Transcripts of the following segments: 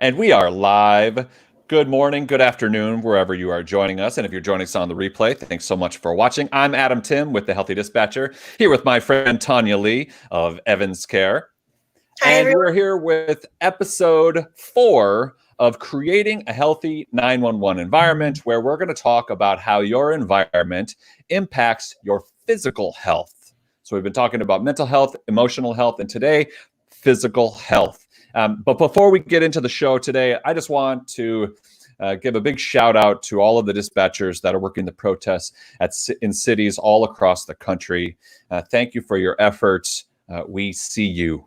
And we are live. Good morning, good afternoon, wherever you are joining us. And if you're joining us on the replay, thanks so much for watching. I'm Timm with the Healthy Dispatcher, here with my friend Tanya Lee of EvansCare. Hi, And everyone. we're here with episode 4 of Creating a Healthy 911 Environment, where we're going to talk about how your environment impacts your physical health. So we've been talking about mental health, emotional health, and today, physical health. But before we get into the show today, I just want to give a big shout out to all of the dispatchers that are working the protests in cities all across the country. Thank you for your efforts. We see you.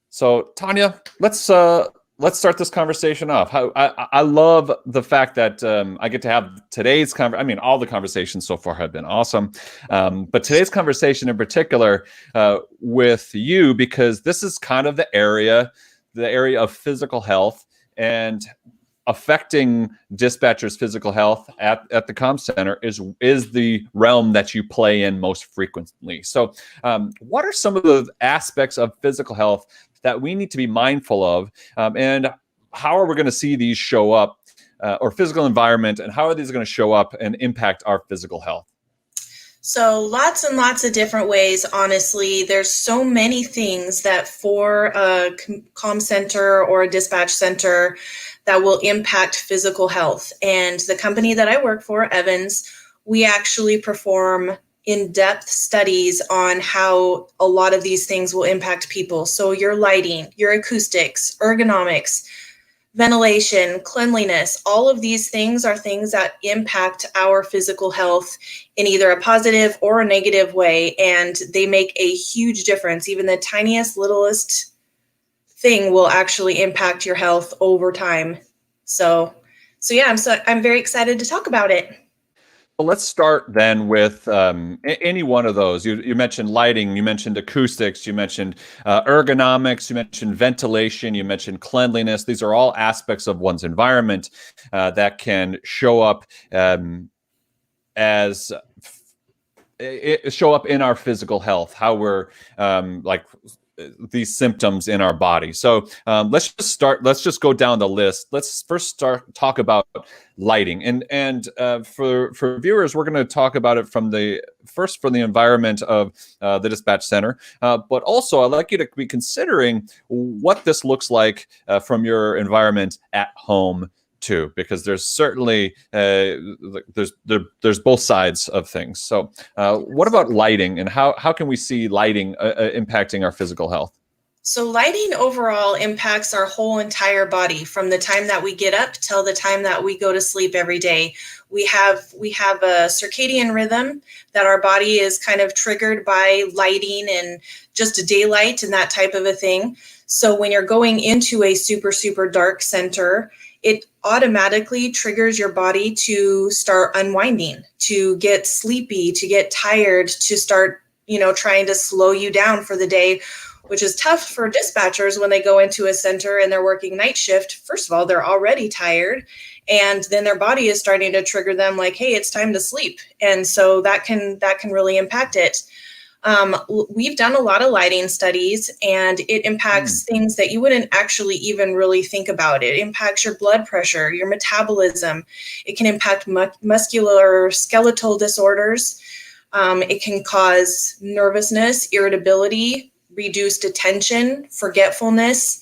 So, Tanya, let's start this conversation off. I love the fact that I get to have today's conversation. I mean, all the conversations so far have been awesome, but today's conversation in particular with you, because this is kind of the area of physical health and affecting dispatchers' physical health at the comm center is the realm that you play in most frequently. So, what are some of the aspects of physical health that we need to be mindful of, and how are we going to see these show up, or physical environment, and how are these going to show up and impact our physical health? So lots and lots of different ways, honestly. There's so many things that for a comm center or a dispatch center that will impact physical health. And the company that I work for, Evans, we actually perform in-depth studies on how a lot of these things will impact people. So your lighting, your acoustics, ergonomics, ventilation, cleanliness, all of these things are things that impact our physical health in either a positive or a negative way, and they make a huge difference. Even the tiniest, littlest thing will actually impact your health over time. So yeah, I'm very excited to talk about it. Well, let's start then with any one of those. You mentioned lighting, you mentioned acoustics, you mentioned ergonomics, you mentioned ventilation, you mentioned cleanliness. These are all aspects of one's environment that can show up as show up in our physical health, how we're like these symptoms in our body. So let's just go down the list. Let's first talk about lighting, and for viewers, we're going to talk about it from the environment of the dispatch center, but also I'd like you to be considering what this looks like from your environment at home too, because there's certainly there's both sides of things. So, what about lighting, and how can we see lighting impacting our physical health? So lighting overall impacts our whole entire body from the time that we get up till the time that we go to sleep every day. We have a circadian rhythm that our body is kind of triggered by lighting and just a daylight and that type of a thing. So when you're going into a super, super dark center, it automatically triggers your body to start unwinding, to get sleepy, to get tired, to start, trying to slow you down for the day, which is tough for dispatchers when they go into a center and they're working night shift. First of all, they're already tired, and then their body is starting to trigger them like, hey, it's time to sleep. And so that can really impact it. We've done a lot of lighting studies, and it impacts things that you wouldn't actually even really think about. It impacts your blood pressure, your metabolism. It can impact muscular skeletal disorders. It can cause nervousness, irritability, reduced attention, forgetfulness,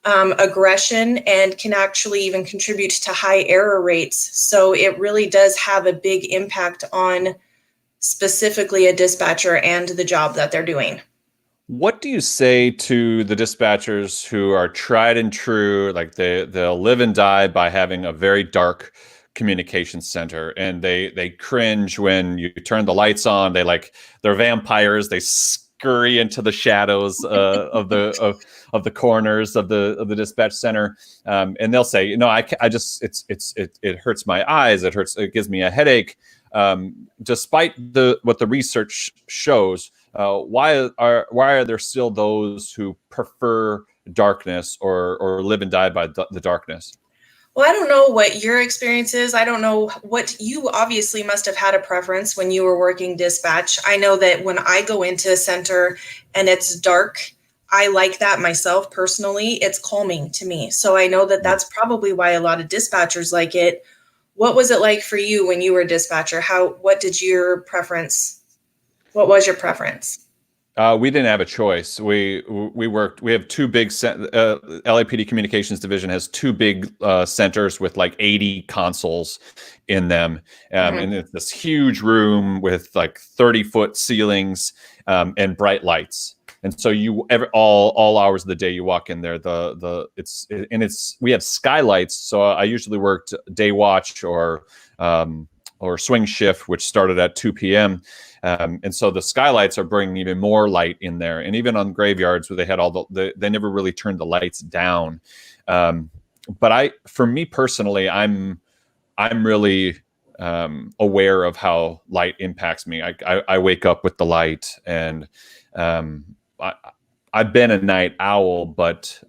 aggression, and can actually even contribute to high error rates. So it really does have a big impact on specifically a dispatcher and the job that they're doing. What do you say to the dispatchers who are tried and true, like they'll live and die by having a very dark communication center, and they cringe when you turn the lights on? They're vampires. They scurry into the shadows of the corners of the dispatch center, and they'll say, I just it hurts my eyes. It gives me a headache. Despite what the research shows, why are there still those who prefer darkness or live and die by the darkness? Well, I don't know what your experience is. I don't know what you obviously must have had a preference when you were working dispatch. I know that when I go into a center and it's dark, I like that myself personally. It's calming to me. So I know that that's probably why a lot of dispatchers like it. What was it like for you when you were a dispatcher? What was your preference? We didn't have a choice. We have two big LAPD Communications Division has two big centers with like 80 consoles in them, and it's this huge room with like 30-foot ceilings and bright lights. And so all hours of the day you walk in there, we have skylights. So I usually worked day watch or swing shift, which started at 2 p.m. And so the skylights are bringing even more light in there. And even on graveyards where they had they never really turned the lights down. But for me personally, I'm really aware of how light impacts me. I wake up with the light, and I've been a night owl, but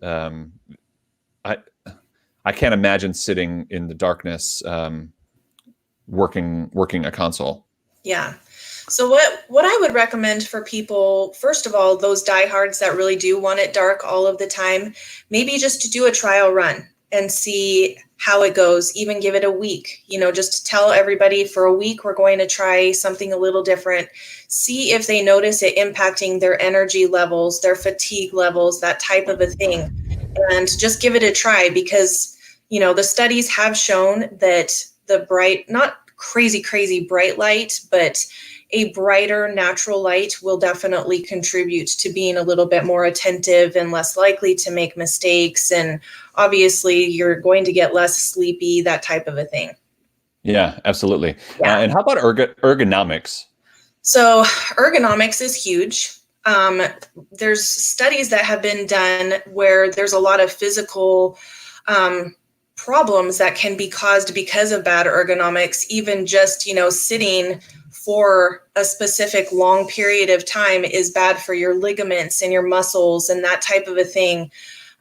I can't imagine sitting in the darkness working a console. Yeah. So what I would recommend for people, first of all, those diehards that really do want it dark all of the time, maybe just to do a trial run and see how it goes, even give it a week, just tell everybody for a week, we're going to try something a little different, see if they notice it impacting their energy levels, their fatigue levels, that type of a thing, and just give it a try because, the studies have shown that the bright, not crazy bright light, but a brighter natural light will definitely contribute to being a little bit more attentive and less likely to make mistakes. And obviously you're going to get less sleepy, that type of a thing. Yeah, absolutely. Yeah. And how about ergonomics? So ergonomics is huge. There's studies that have been done where there's a lot of physical problems that can be caused because of bad ergonomics, even just, sitting for a specific long period of time is bad for your ligaments and your muscles and that type of a thing.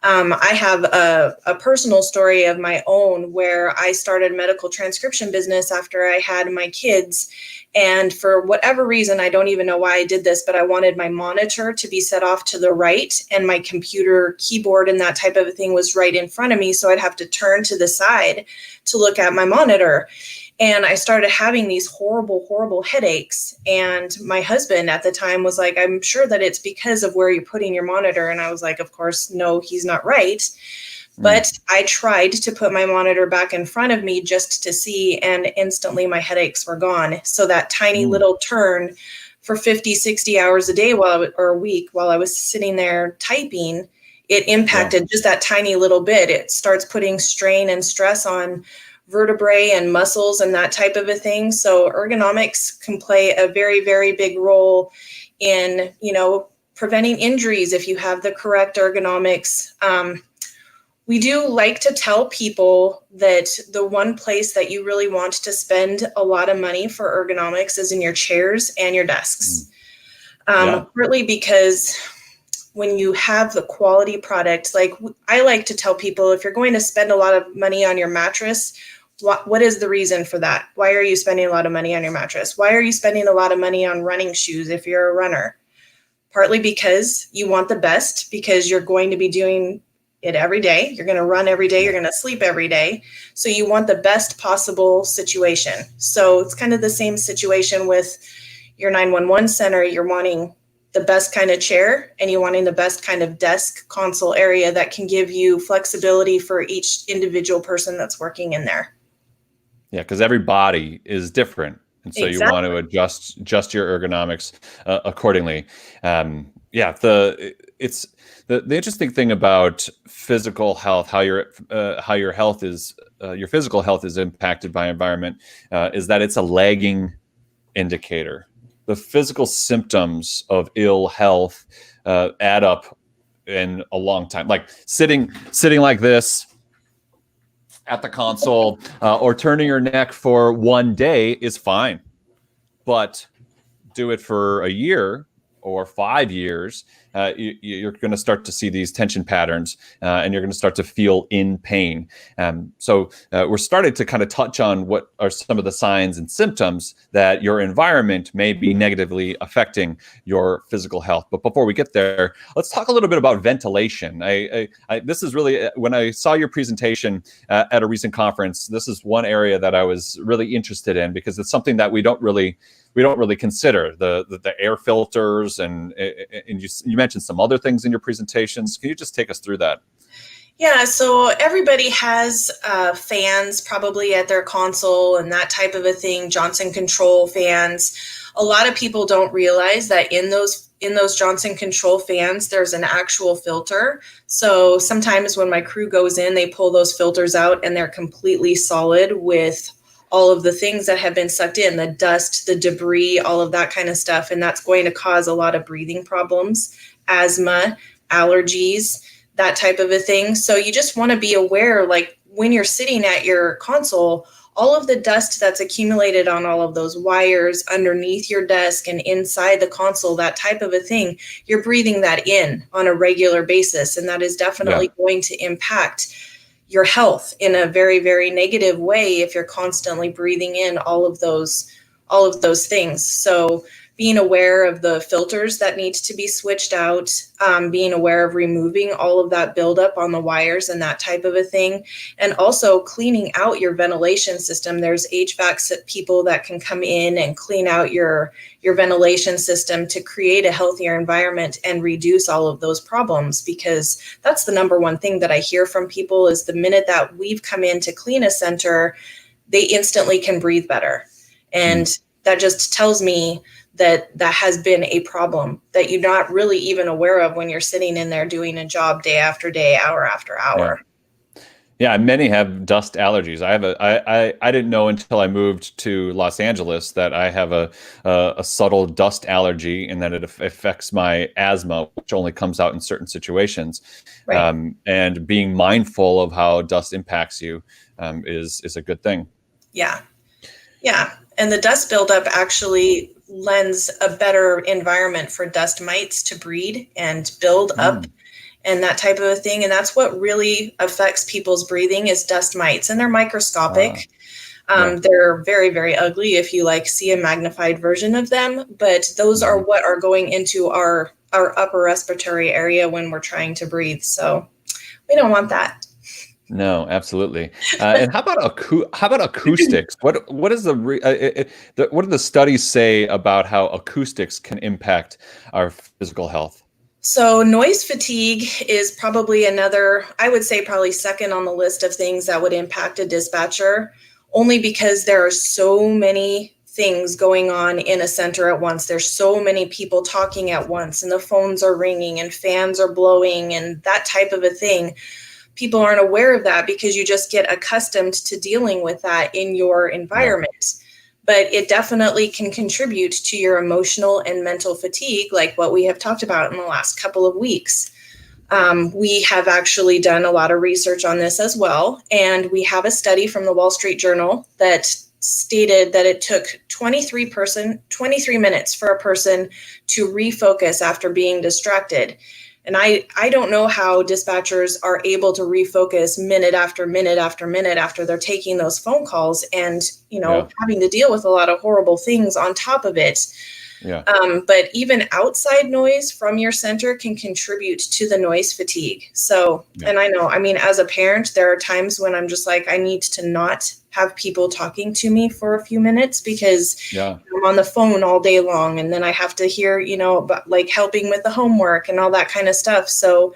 I have a personal story of my own where I started medical transcription business after I had my kids. And for whatever reason, I don't even know why I did this, but I wanted my monitor to be set off to the right and my computer keyboard and that type of a thing was right in front of me. So I'd have to turn to the side to look at my monitor. And I started having these horrible headaches. And my husband at the time was like, I'm sure that it's because of where you're putting your monitor. And I was like, of course, no, he's not right. But I tried to put my monitor back in front of me just to see, and instantly my headaches were gone. So that tiny little turn for 50, 60 hours a day or a week while I was sitting there typing, it impacted just that tiny little bit. It starts putting strain and stress on vertebrae and muscles and that type of a thing. So ergonomics can play a very, very big role in, preventing injuries if you have the correct ergonomics. We do like to tell people that the one place that you really want to spend a lot of money for ergonomics is in your chairs and your desks. Partly because when you have the quality product, like I like to tell people, if you're going to spend a lot of money on your mattress, what is the reason for that? Why are you spending a lot of money on your mattress? Why are you spending a lot of money on running shoes if you're a runner? Partly because you want the best, because you're going to be doing it every day. You're going to run every day. You're going to sleep every day. So you want the best possible situation. So it's kind of the same situation with your 911 center. You're wanting the best kind of chair and you're wanting the best kind of desk console area that can give you flexibility for each individual person that's working in there. Yeah, because every body is different. And so you want to adjust your ergonomics accordingly. The interesting thing about physical health, how your health is, your physical health is impacted by environment, is that it's a lagging indicator. The physical symptoms of ill health add up in a long time. Like sitting like this at the console or turning your neck for one day is fine, but do it for a year or 5 years you're going to start to see these tension patterns, and you're going to start to feel in pain. So we're starting to kind of touch on what are some of the signs and symptoms that your environment may be negatively affecting your physical health. But before we get there, let's talk a little bit about ventilation. This is really, when I saw your presentation at a recent conference, this is one area that I was really interested in, because it's something that we don't really consider, the air filters, and you mentioned some other things in your presentations. Can you just take us through that? Yeah, so everybody has fans probably at their console and that type of a thing, Johnson Control fans. A lot of people don't realize that in those Johnson Control fans, there's an actual filter. So sometimes when my crew goes in, they pull those filters out and they're completely solid with all of the things that have been sucked in, the dust, the debris, all of that kind of stuff. And that's going to cause a lot of breathing problems, asthma, allergies, that type of a thing. So you just want to be aware, like when you're sitting at your console, all of the dust that's accumulated on all of those wires underneath your desk and inside the console, that type of a thing, you're breathing that in on a regular basis. And that is definitely going to impact your health in a very, very negative way if you're constantly breathing in all of those things. So being aware of the filters that need to be switched out, being aware of removing all of that buildup on the wires and that type of a thing, and also cleaning out your ventilation system. There's HVAC people that can come in and clean out your ventilation system to create a healthier environment and reduce all of those problems, because that's the number one thing that I hear from people is the minute that we've come in to clean a center, they instantly can breathe better. And that just tells me that has been a problem that you're not really even aware of when you're sitting in there doing a job day after day, hour after hour. Yeah, many have dust allergies. I didn't know until I moved to Los Angeles that I have a subtle dust allergy, and that it affects my asthma, which only comes out in certain situations. Right. And being mindful of how dust impacts you is a good thing. Yeah. And the dust buildup actually lends a better environment for dust mites to breed and build up and that type of a thing. And that's what really affects people's breathing is dust mites. And they're microscopic. They're very, very ugly if you see a magnified version of them. But those are what are going into our upper respiratory area when we're trying to breathe. So we don't want that. No, absolutely. And how about acoustics? What is what do the studies say about how acoustics can impact our physical health? So noise fatigue is probably another, I would say probably second on the list of things that would impact a dispatcher, only because there are so many things going on in a center at once. There's so many people talking at once, and the phones are ringing and fans are blowing and that type of a thing. People aren't aware of that because you just get accustomed to dealing with that in your environment. But it definitely can contribute to your emotional and mental fatigue, like what we have talked about in the last couple of weeks. We have actually done a lot of research on this as well. And we have a study from the Wall Street Journal that stated that it took 23 minutes for a person to refocus after being distracted. And I don't know how dispatchers are able to refocus minute after minute after minute after they're taking those phone calls and, having to deal with a lot of horrible things on top of it. Yeah. But even outside noise from your center can contribute to the noise fatigue. So, and I know, as a parent, there are times when I'm just like, I need to not have people talking to me for a few minutes because I'm on the phone all day long. And then I have to hear, about helping with the homework and all that kind of stuff. So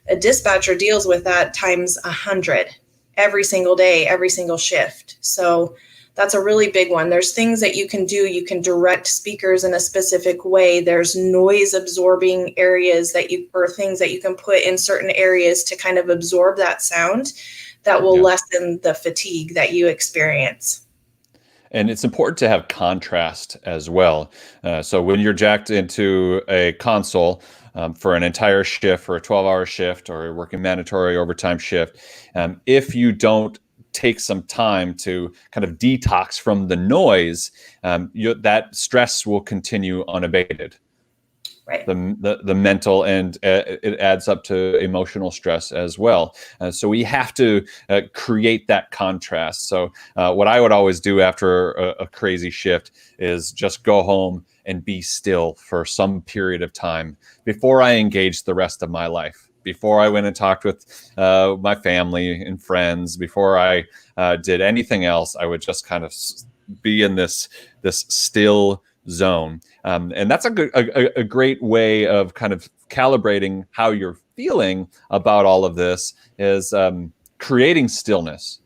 a dispatcher deals with that times 100 every single day, every single shift. So that's a really big one. There's things that you can do. You can direct speakers in a specific way. There's noise absorbing areas or things that you can put in certain areas to kind of absorb that sound that will lessen the fatigue that you experience. And it's important to have contrast as well. So when you're jacked into a console for an entire shift, for a 12-hour shift, or you're working mandatory overtime shift, if you don't take some time to kind of detox from the noise, that stress will continue unabated. Right. the mental, and it adds up to emotional stress as well. So we have to create that contrast. So what I would always do after a crazy shift is just go home and be still for some period of time before I engage the rest of my life. Before I went and talked with my family and friends, before I did anything else, I would just kind of be in this still zone. And that's a great way of kind of calibrating how you're feeling about all of this, is creating stillness.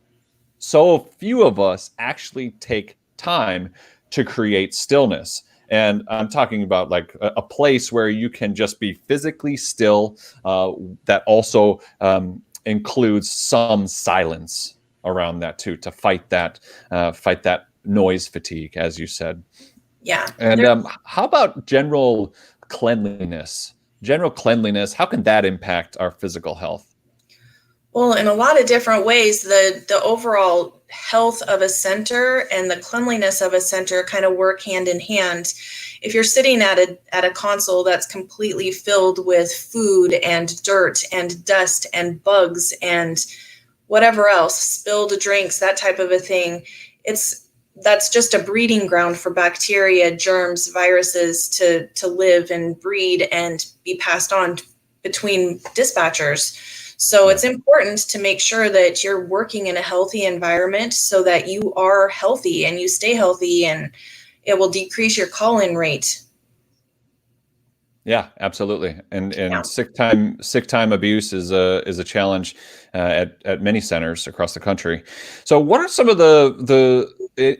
So few of us actually take time to create stillness. And I'm talking about like a place where you can just be physically still, that also includes some silence around that too, to fight that noise fatigue, as you said. Yeah. And how about general cleanliness? General cleanliness, how can that impact our physical health? Well, in a lot of different ways, the overall health of a center and the cleanliness of a center kind of work hand in hand. If you're sitting at a console that's completely filled with food and dirt and dust and bugs and whatever else, spilled drinks, that type of a thing, that's just a breeding ground for bacteria, germs, viruses to live and breed and be passed on between dispatchers. So it's important to make sure that you're working in a healthy environment so that you are healthy and you stay healthy, and it will decrease your call-in rate. Yeah, absolutely. And Yeah. sick time abuse is a challenge at many centers across the country. So, what are some of the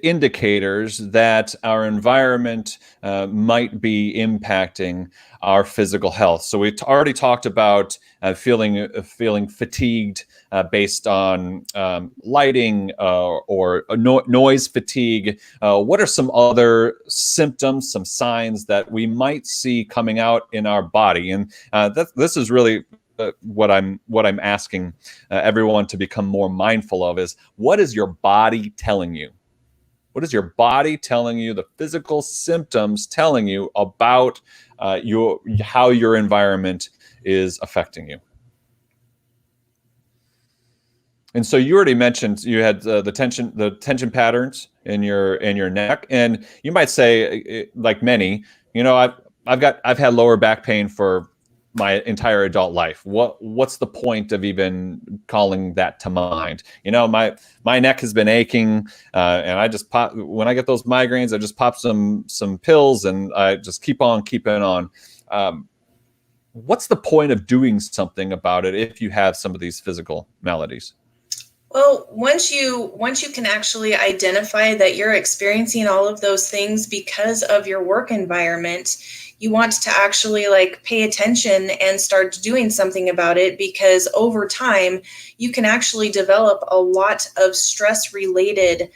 indicators that our environment might be impacting our physical health? So, we already talked about feeling fatigued based on lighting or noise fatigue. What are some other symptoms, some signs that we might see coming out in our body? And this is really what I'm asking everyone to become more mindful of, is what is your body telling you? What is your body telling you? The physical symptoms telling you about how your environment is affecting you. And so you already mentioned you had the tension patterns in your neck, and you might say, like many, I've had lower back pain for my entire adult life. What's the point of even calling that to mind? My neck has been aching, and I just pop when I get those migraines. I just pop some pills, and I just keep on keeping on. What's the point of doing something about it if you have some of these physical maladies? Well, once you can actually identify that you're experiencing all of those things because of your work environment, you want to actually pay attention and start doing something about it, because over time you can actually develop a lot of stress related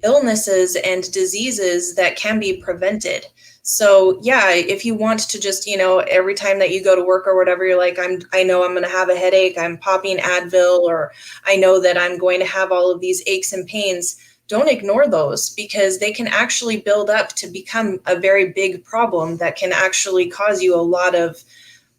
illnesses and diseases that can be prevented. So yeah, if you want to just, every time that you go to work or whatever, you're like, I know I'm going to have a headache, I'm popping Advil, or I know that I'm going to have all of these aches and pains. Don't ignore those, because they can actually build up to become a very big problem that can actually cause you a lot of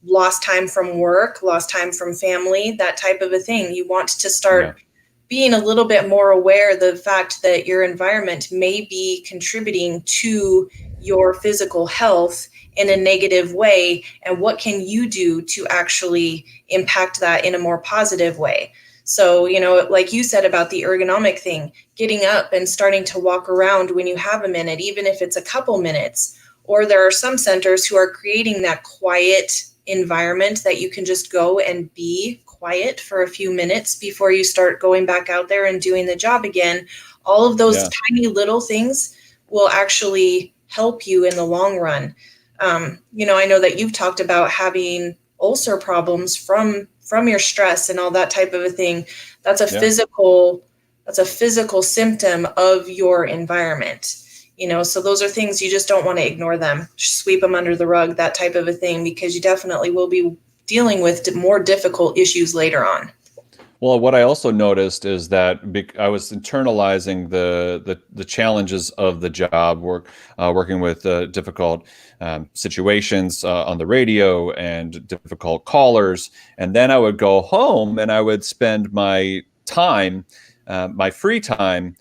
lost time from work, lost time from family, that type of a thing. You want to start being a little bit more aware of the fact that your environment may be contributing to your physical health in a negative way, and what can you do to actually impact that in a more positive way. So, like you said about the ergonomic thing, getting up and starting to walk around when you have a minute, even if it's a couple minutes. Or there are some centers who are creating that quiet environment that you can just go and be quiet for a few minutes before you start going back out there and doing the job again. All of those tiny little things will actually help you in the long run. I know that you've talked about having ulcer problems from your stress and all that type of a thing. That's a physical symptom of your environment. So those are things you just don't want to ignore them, sweep them under the rug, that type of a thing, because you definitely will be dealing with more difficult issues later on. Well, what I also noticed is that I was internalizing the challenges of the job, working with difficult situations on the radio and difficult callers, and then I would go home and I would spend my time, my free time,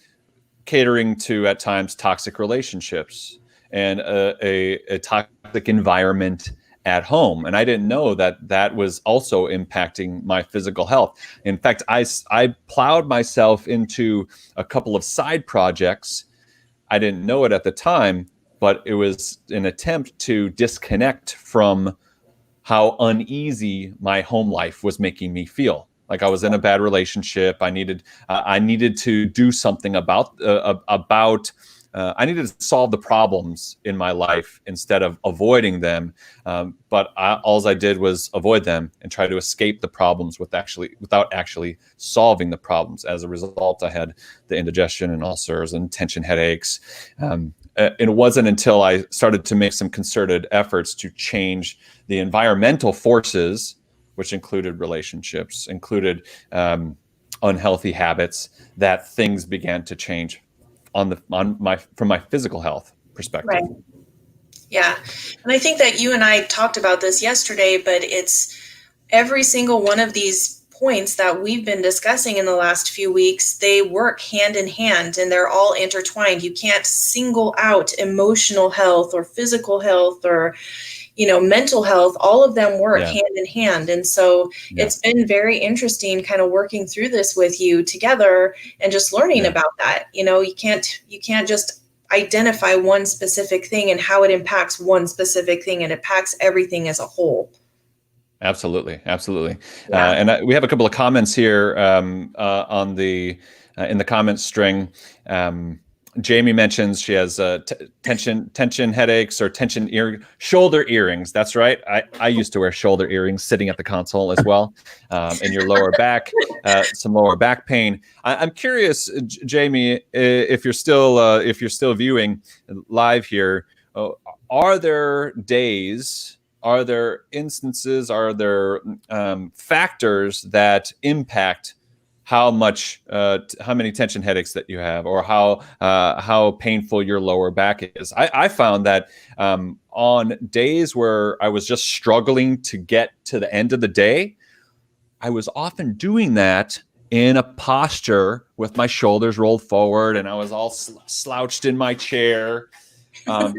catering to at times toxic relationships and a toxic environment at home. And I didn't know that that was also impacting my physical health. In fact, I plowed myself into a couple of side projects. I didn't know it at the time, but it was an attempt to disconnect from how uneasy my home life was making me feel. Like I was in a bad relationship. I needed to do something about. I needed to solve the problems in my life instead of avoiding them. But all I did was avoid them and try to escape the problems without actually solving the problems. As a result, I had the indigestion and ulcers and tension headaches. It wasn't until I started to make some concerted efforts to change the environmental forces, which included relationships, included unhealthy habits, that things began to change from my physical health perspective. Right. Yeah. And I think that you and I talked about this yesterday, but it's every single one of these points that we've been discussing in the last few weeks, they work hand in hand and they're all intertwined. You can't single out emotional health or physical health or mental health. All of them work hand in hand. And so it's been very interesting kind of working through this with you together and just learning about that. You can't just identify one specific thing and how it impacts one specific thing, and it impacts everything as a whole. Absolutely. Yeah. And we have a couple of comments here on in the comment string. Jamie mentions she has tension headaches or shoulder earrings. That's right. I used to wear shoulder earrings sitting at the console as well. In your lower back, some lower back pain. I'm curious, Jamie, if you're still viewing live here, are there days? Are there instances? Are there factors that impact how many tension headaches that you have, or how painful your lower back is? I found that on days where I was just struggling to get to the end of the day, I was often doing that in a posture with my shoulders rolled forward, and I was all slouched in my chair.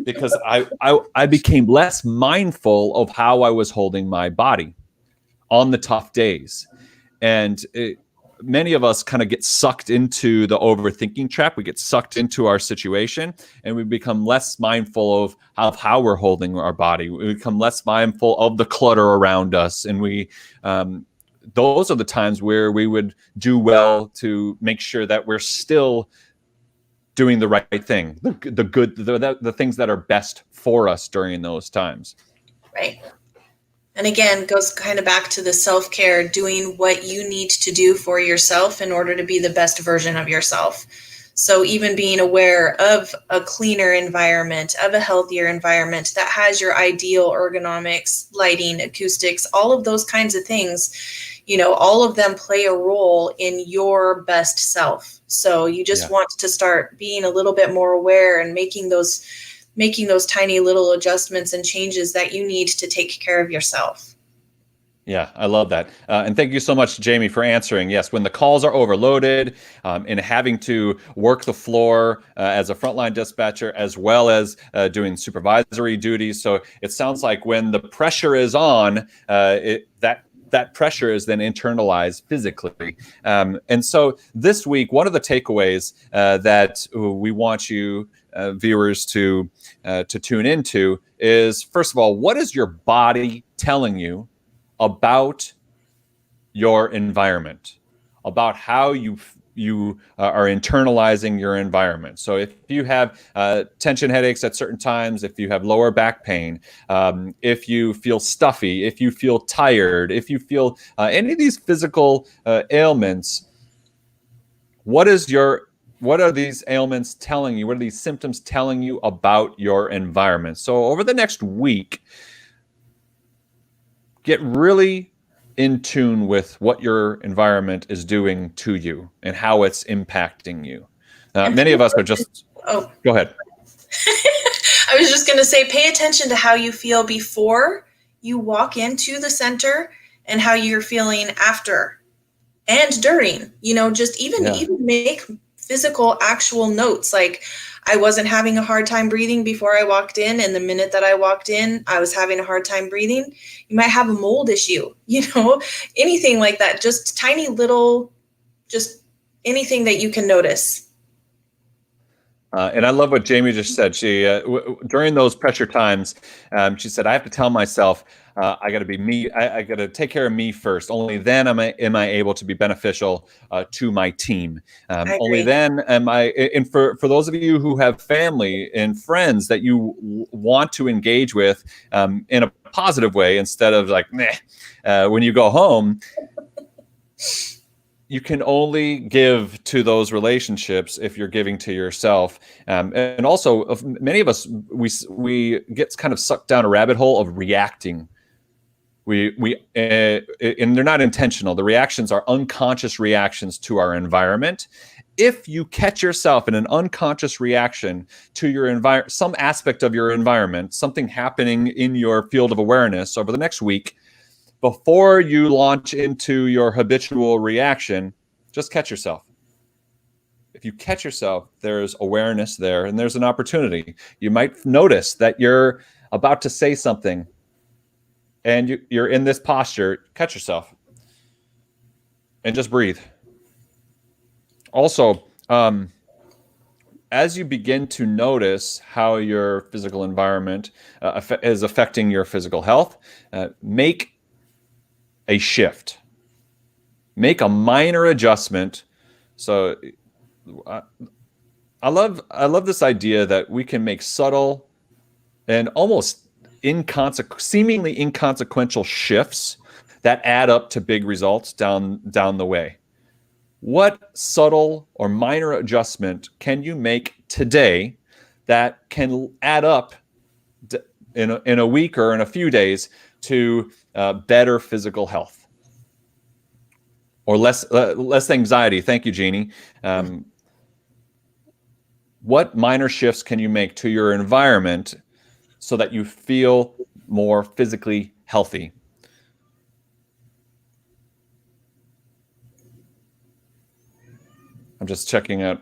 Because I became less mindful of how I was holding my body on the tough days. And many of us kind of get sucked into the overthinking trap. We get sucked into our situation and we become less mindful of how we're holding our body. We become less mindful of the clutter around us. And those are the times where we would do well to make sure that we're still doing the right thing, the things that are best for us during those times. Right. And again, goes kind of back to the self-care, doing what you need to do for yourself in order to be the best version of yourself. So even being aware of a cleaner environment, of a healthier environment that has your ideal ergonomics, lighting, acoustics, all of those kinds of things, all of them play a role in your best self. So you just want to start being a little bit more aware and making those tiny little adjustments and changes that you need to take care of yourself. Yeah, I love that. And thank you so much, Jamie, for answering. Yes, when the calls are overloaded and having to work the floor as a frontline dispatcher, as well as doing supervisory duties. So it sounds like when the pressure is on, that pressure is then internalized physically. And so this week, one of the takeaways that we want you viewers to tune into is, first of all, what is your body telling you about your environment, about how you are internalizing your environment? So if you have tension headaches at certain times, if you have lower back pain, if you feel stuffy, if you feel tired, if you feel any of these physical ailments, what are these ailments telling you? What are these symptoms telling you about your environment? So over the next week, get really in tune with what your environment is doing to you and how it's impacting you. Many of us are just, Oh, go ahead. I was just going to say, pay attention to how you feel before you walk into the center and how you're feeling after and during, just even make physical actual notes. Like, I wasn't having a hard time breathing before I walked in, and the minute that I walked in, I was having a hard time breathing. You might have a mold issue, anything like that. Just tiny little, just anything that you can notice. And I love what Jamie just said. She during those pressure times, she said, "I have to tell myself I got to be me. I got to take care of me first. Only then am I able to be beneficial to my team. Only then am I." And for those of you who have family and friends that you want to engage with in a positive way instead of like meh when you go home. You can only give to those relationships if you're giving to yourself. And also, many of us, we get kind of sucked down a rabbit hole of reacting. And they're not intentional. The reactions are unconscious reactions to our environment. If you catch yourself in an unconscious reaction to your environment, some aspect of your environment, something happening in your field of awareness over the next week, before you launch into your habitual reaction, just catch yourself. If you catch yourself, there's awareness there and there's an opportunity. You might notice that you're about to say something and you're in this posture. Catch yourself and just breathe. Also, as you begin to notice how your physical environment is affecting your physical health, make a shift. Make a minor adjustment. So I love this idea that we can make subtle and almost seemingly inconsequential shifts that add up to big results down the way. What subtle or minor adjustment can you make today that can add up in a week or in a few days to better physical health or less anxiety? Thank you, Jeannie. What minor shifts can you make to your environment so that you feel more physically healthy? I'm just checking out.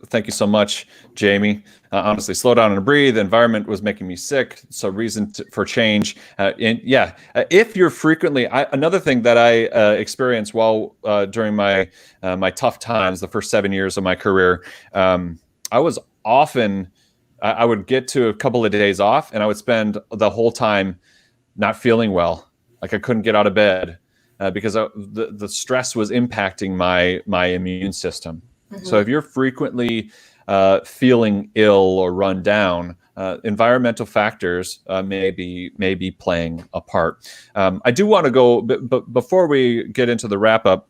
Thank you so much, Jamie. Honestly, slow down and breathe. The environment was making me sick. So reason for change. If you're frequently, another thing that I experienced while during my tough times, the first 7 years of my career, I was often, I would get to a couple of days off and I would spend the whole time not feeling well. Like I couldn't get out of bed because the stress was impacting my immune system. Mm-hmm. So if you're frequently feeling ill or run down, environmental factors may be playing a part. I do want to go, but before we get into the wrap up,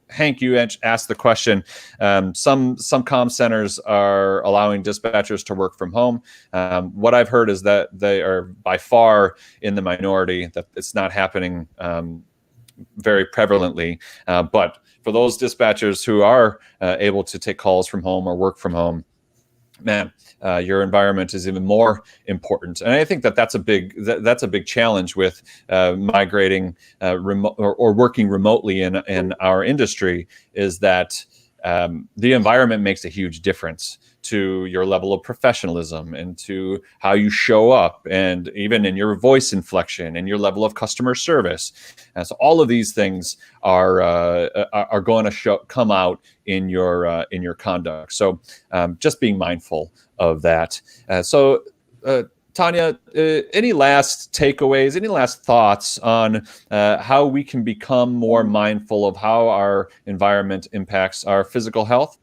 Hank, you asked the question. Some comm centers are allowing dispatchers to work from home. What I've heard is that they are by far in the minority, that it's not happening very prevalently. But for those dispatchers who are able to take calls from home or work from home, man, your environment is even more important. And I think that's a big challenge with migrating remote or working remotely in our industry, is that the environment makes a huge difference to your level of professionalism and to how you show up, and even in your voice inflection and your level of customer service. And so all of these things are going to come out in your conduct. So just being mindful of that. Tanya, any last takeaways, any last thoughts on how we can become more mindful of how our environment impacts our physical health?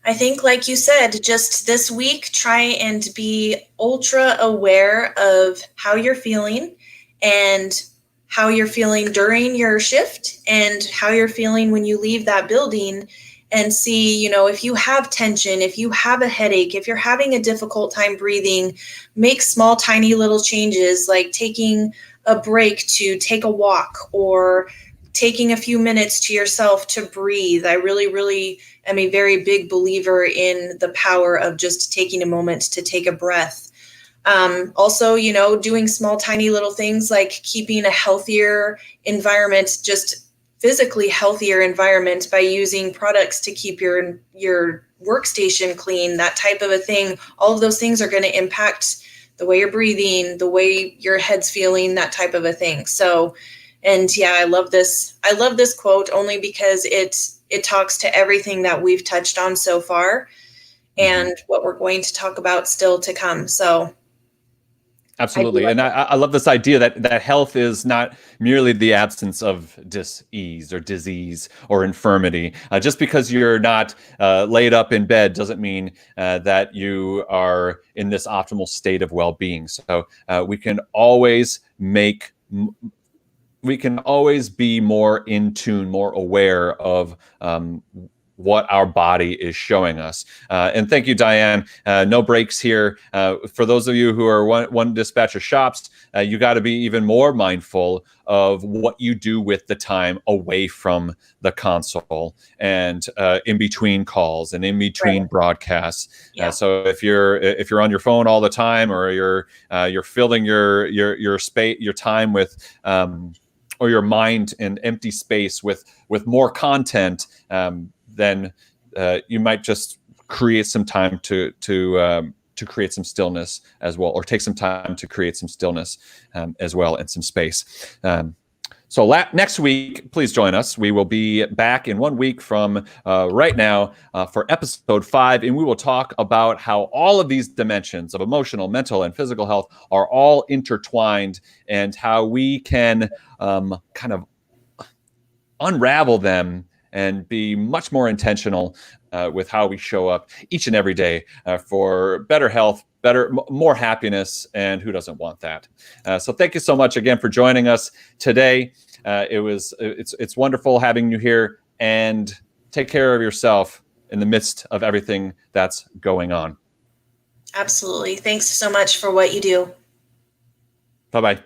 I think, like you said, just this week, try and be ultra aware of how you're feeling and how you're feeling during your shift and how you're feeling when you leave that building, and see, if you have tension, if you have a headache, if you're having a difficult time breathing, make small, tiny little changes, like taking a break to take a walk or taking a few minutes to yourself to breathe. I really am a very big believer in the power of just taking a moment to take a breath. Also, doing small, tiny little things like keeping a healthier environment, just physically healthier environment by using products to keep your workstation clean, that type of a thing. All of those things are going to impact the way you're breathing, the way your head's feeling, that type of a thing. So, and yeah, I love this quote only because it talks to everything that we've touched on so far and what we're going to talk about still to come. So absolutely. And I love this idea that health is not merely the absence of dis-ease or disease or infirmity. Just because you're not laid up in bed doesn't mean that you are in this optimal state of well-being. So we can always be more in tune, more aware of what our body is showing us. And thank you, Diane. No breaks here. For those of you who are one dispatcher shops, you got to be even more mindful of what you do with the time away from the console and in between calls and in between broadcasts. Yeah. So if you're on your phone all the time, or you're filling your space, your time with or your mind and empty space with more content, then you might just create some time to create some stillness as well, or take some time to create some stillness as well, and some space. So next week, please join us. We will be back in 1 week from right now for episode 5, and we will talk about how all of these dimensions of emotional, mental, and physical health are all intertwined, and how we can kind of unravel them and be much more intentional with how we show up each and every day for better health, more happiness, and who doesn't want that? So thank you so much again for joining us today. It's wonderful having you here, and take care of yourself in the midst of everything that's going on. Absolutely. Thanks so much for what you do. Bye-bye.